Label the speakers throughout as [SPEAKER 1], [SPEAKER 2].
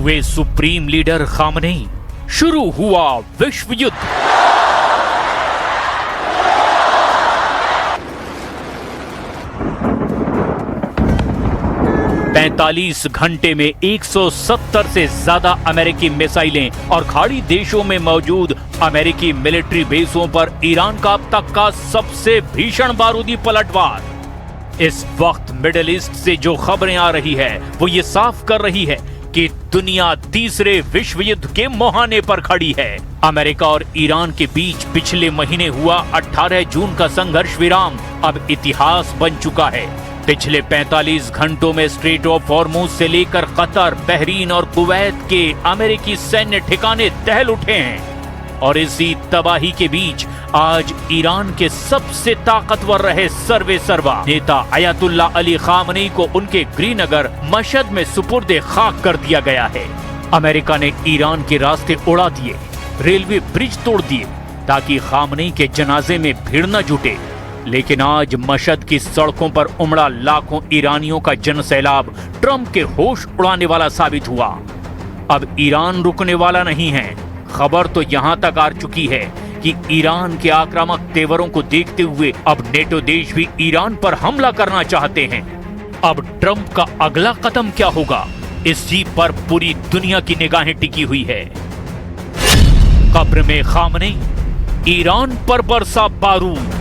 [SPEAKER 1] हुए supreme leader Khamenei, शुरू हुआ विश्व युद्ध। पैंतालीस घंटे में 170 से ज्यादा अमेरिकी मिसाइलें और खाड़ी देशों में मौजूद अमेरिकी मिलिट्री बेसों पर ईरान का अब तक का सबसे भीषण बारूदी पलटवार। इस वक्त मिडिल ईस्ट से जो खबरें आ रही है वो ये साफ कर रही है कि दुनिया तीसरे विश्व युद्ध के मुहाने पर खड़ी है। अमेरिका और ईरान के बीच पिछले महीने हुआ 18 जून का संघर्ष विराम अब इतिहास बन चुका है। पिछले 45 घंटों में स्ट्रेट ऑफ हॉर्मुज से लेकर कतर, बहरीन और कुवैत के अमेरिकी सैन्य ठिकाने दहल उठे हैं और इसी तबाही के बीच आज ईरान के सबसे ताकतवर रहे सर्वे सर्वा नेता अयातुल्ला अली खामनेई को उनके गृहनगर मशहद में सुपुर्दे खाक कर दिया गया है। अमेरिका ने ईरान के रास्ते उड़ा दिए, रेलवे ब्रिज तोड़ दिए ताकि खामनेई के जनाजे में भीड़ न जुटे। लेकिन आज मशहद की सड़कों पर उमड़ा लाखों ईरानियों का जनसैलाब ट्रंप के होश उड़ाने वाला साबित हुआ। अब ईरान रुकने वाला नहीं है। खबर तो यहां तक आ चुकी है कि ईरान के आक्रामक तेवरों को देखते हुए अब नेटो देश भी ईरान पर हमला करना चाहते हैं। अब ट्रंप का अगला कदम क्या होगा, इसी पर पूरी दुनिया की निगाहें टिकी हुई है। कब्र में खामनेई, ईरान पर बरसा बारूद।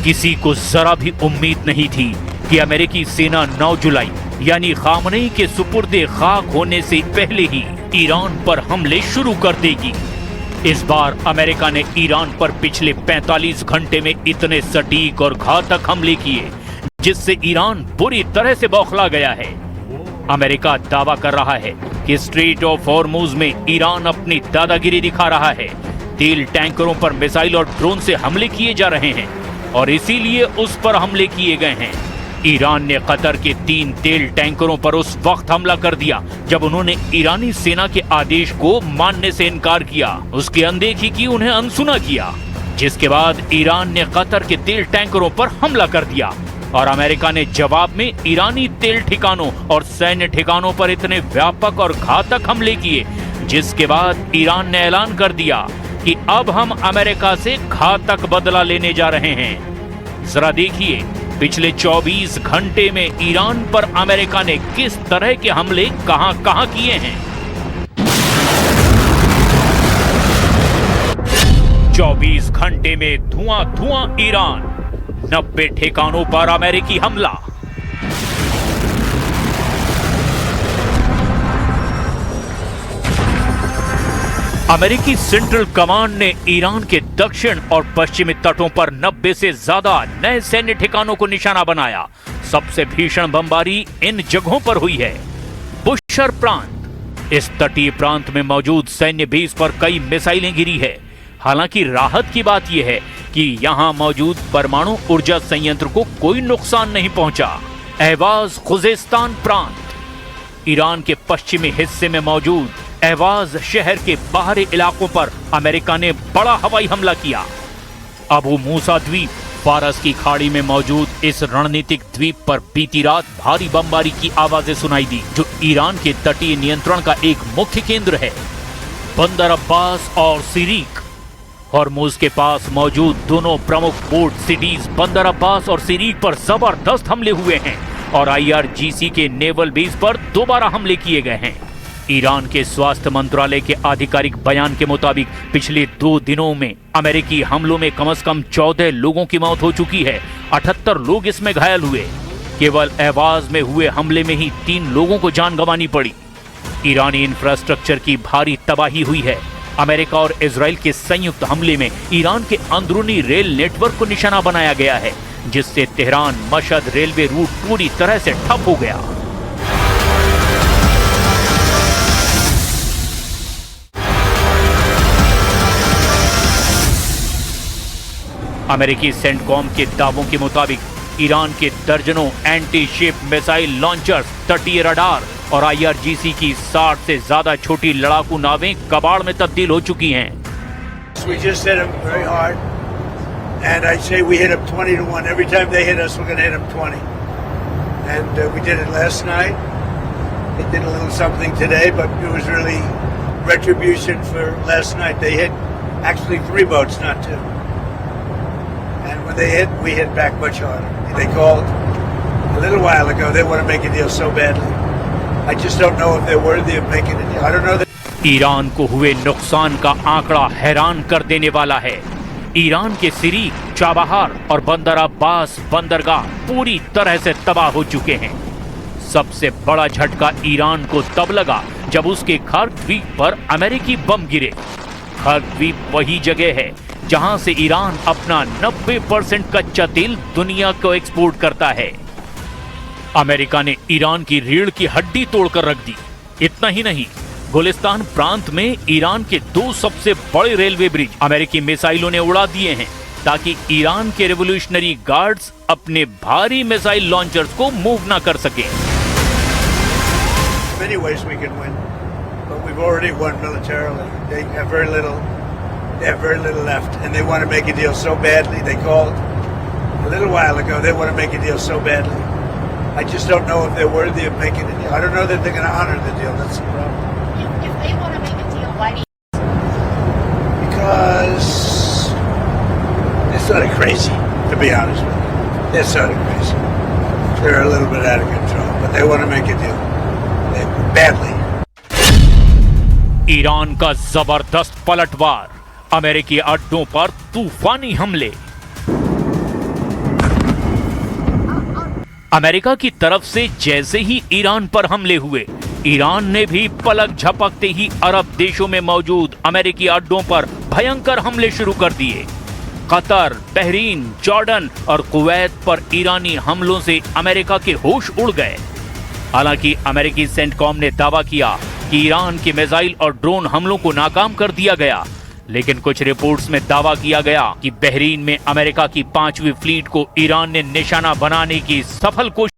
[SPEAKER 1] किसी को जरा भी उम्मीद नहीं थी कि अमेरिकी सेना 9 जुलाई यानी खामनेई के सुपुर्दे खाक होने से पहले ही ईरान पर हमले शुरू कर देगी। इस बार अमेरिका ने ईरान पर पिछले 45 घंटे में इतने सटीक और घातक हमले किए जिससे ईरान बुरी तरह से बौखला गया है। अमेरिका दावा कर रहा है कि स्ट्रेट ऑफ हॉर्मुज में ईरान अपनी दादागिरी दिखा रहा है। तेल टैंकरों पर मिसाइल और ड्रोन से हमले किए जा रहे हैं और इसीलिए उस पर हमले किए गए हैं। ईरान ने कतर के 3 तेल टैंकरों पर उस वक्त हमला कर दिया जब उन्होंने ईरानी सेना के आदेश को मानने से इनकार किया, उसकी अनदेखी की, उन्हें अनसुना किया। जिसके बाद ईरान ने कतर के तेल टैंकरों पर हमला कर दिया और अमेरिका ने जवाब में ईरानी तेल ठिकानों और सैन्य ठिकानों पर इतने व्यापक और घातक हमले किए, जिसके बाद ईरान ने ऐलान कर दिया कि अब हम अमेरिका से घातक बदला लेने जा रहे हैं। जरा देखिए पिछले 24 घंटे में ईरान पर अमेरिका ने किस तरह के हमले कहां-कहां किए हैं। 24 घंटे में धुआं ईरान, 90 ठिकानों पर अमेरिकी हमला। अमेरिकी सेंट्रल कमांड ने ईरान के दक्षिण और पश्चिमी तटों पर 90 से ज्यादा नए सैन्य ठिकानों को निशाना बनाया। सबसे भीषण बमबारी इन जगहों पर हुई है। बुशर प्रांत, इस तटीय प्रांत में मौजूद सैन्य बेस पर कई मिसाइलें गिरी है। हालांकि राहत की बात यह है कि यहां मौजूद परमाणु ऊर्जा संयंत्र को कोई नुकसान नहीं पहुंचा। अहवाज खुजेस्तान प्रांत, ईरान के पश्चिमी हिस्से में मौजूद अहवाज शहर के बाहरी इलाकों पर अमेरिका ने बड़ा हवाई हमला किया। अबू मूसा द्वीप, फारस की खाड़ी में मौजूद इस रणनीतिक द्वीप पर बीती रात भारी बमबारी की आवाजें सुनाई दी, जो ईरान के तटीय नियंत्रण का एक मुख्य केंद्र है। बंदर अब्बास और सिरीक, हॉर्मुज के पास मौजूद दोनों प्रमुख पोर्ट सिटीज बंदर अब्बास और सिरीक पर जबरदस्त हमले हुए हैं और IRGC के नेवल बेस पर दोबारा हमले किए गए हैं। ईरान के स्वास्थ्य मंत्रालय के आधिकारिक बयान के मुताबिक पिछले 2 दिनों में अमेरिकी हमलों में कम से कम 14 लोगों की मौत हो चुकी है। 78 लोग इसमें घायल हुए। केवल अहवाज में हुए हमले में ही 3 लोगों को जान गंवानी पड़ी। ईरानी इंफ्रास्ट्रक्चर की भारी तबाही हुई है। अमेरिका और इजराइल के संयुक्त हमले में ईरान के अंदरूनी रेल नेटवर्क को निशाना बनाया गया है, जिससे तेहरान मशहद रेलवे रूट पूरी तरह से ठप हो गया। अमेरिकी सेंटकॉम के दावों के मुताबिक ईरान के दर्जनों एंटी शिप मिसाइल लॉन्चर्स, तटीय रडार और IRGC की 60 से ज्यादा छोटी लड़ाकू नावें कबाड़ में तब्दील हो चुकी हैं।
[SPEAKER 2] And I say we hit them 20-1. Every time they hit us, we're going to hit them 20. And we did it last night. They did a little something today, but it was really retribution for last night. They hit actually 3 boats, not 2. And when they hit, we hit back much harder. They called a little while ago. They want to make a deal so badly. I just don't know if they're worthy of making a deal. I don't know that.
[SPEAKER 1] Iran को हुए नुकसान का आंकड़ा हैरान कर देने वाला है। ईरान के सिरीक, चाबहार और बंदर अब्बास बंदरगाह पूरी तरह से तबाह हो चुके हैं। सबसे बड़ा झटका ईरान को तब लगा जब उसके खार्क द्वीप पर अमेरिकी बम गिरे। खार्क द्वीप वही जगह है जहां से ईरान अपना 90% कच्चा तेल दुनिया को एक्सपोर्ट करता है। अमेरिका ने ईरान की रीढ़ की हड्डी तोड़कर रख दी। इतना ही नहीं, गुलिस्तान प्रांत में ईरान के 2 सबसे बड़े रेलवे ब्रिज अमेरिकी मिसाइलों ने उड़ा दिए हैं ताकि ईरान के रेवोल्यूशनरी गार्ड्स अपने भारी मिसाइल लॉन्चर्स को मूव ना कर सके।
[SPEAKER 2] Many ways we can win, but we've already won militarily. They have very little left, and they want to make a deal so badly. They called a little while ago. They want to make a deal so badly. I just don't know if they're worthy of making a deal. I don't know that they're going to honor the deal. That's the problem.
[SPEAKER 3] If they want to make a deal, why do you?
[SPEAKER 2] Because they're sort of crazy, to be honest with you. They're sort of crazy. They're a little bit out of control, but they want to make a deal. Badly.
[SPEAKER 1] Iran का जबरदस्त पलटवार, अमेरिकी अड्डों पर तूफानी हमले। America की तरफ से जैसे ही ईरान पर हमले हुए, ईरान ने भी पलक झपकते ही अरब देशों में मौजूद अमेरिकी अड्डों पर भयंकर हमले शुरू कर दिए। कतर, बहरीन, जॉर्डन और कुवैत पर ईरानी हमलों से अमेरिका के होश उड़ गए। हालांकि अमेरिकी सेंटकॉम ने दावा किया कि ईरान के मिसाइल और ड्रोन हमलों को नाकाम कर दिया गया, लेकिन कुछ रिपोर्ट्स में दावा किया गया कि बहरीन में अमेरिका की 5वीं फ्लीट को ईरान ने निशाना बनाने की सफल कोशिश